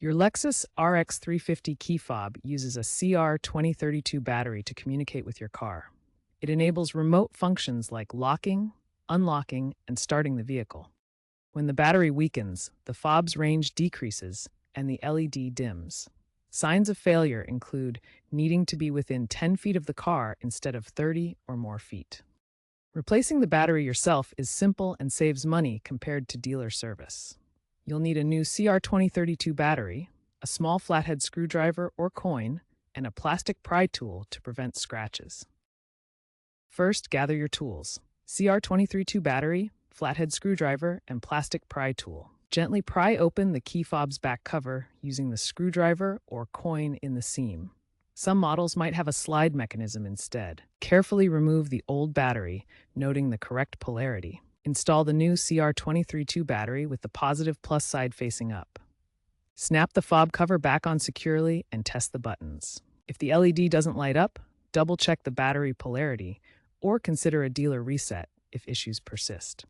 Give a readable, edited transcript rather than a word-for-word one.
Your Lexus RX 350 key fob uses a CR2032 battery to communicate with your car. It enables remote functions like locking, unlocking, and starting the vehicle. When the battery weakens, the fob's range decreases and the LED dims. Signs of failure include needing to be within 10 feet of the car instead of 30 or more feet. Replacing the battery yourself is simple and saves money compared to dealer service. You'll need a new CR2032 battery, a small flathead screwdriver or coin, and a plastic pry tool to prevent scratches. First, gather your tools: CR2032 battery, flathead screwdriver, and plastic pry tool. Gently pry open the key fob's back cover using the screwdriver or coin in the seam. Some models might have a slide mechanism instead. Carefully remove the old battery, noting the correct polarity. Install the new CR2032 battery with the positive plus side facing up. Snap the fob cover back on securely and test the buttons. If the LED doesn't light up, double-check the battery polarity or consider a dealer reset if issues persist.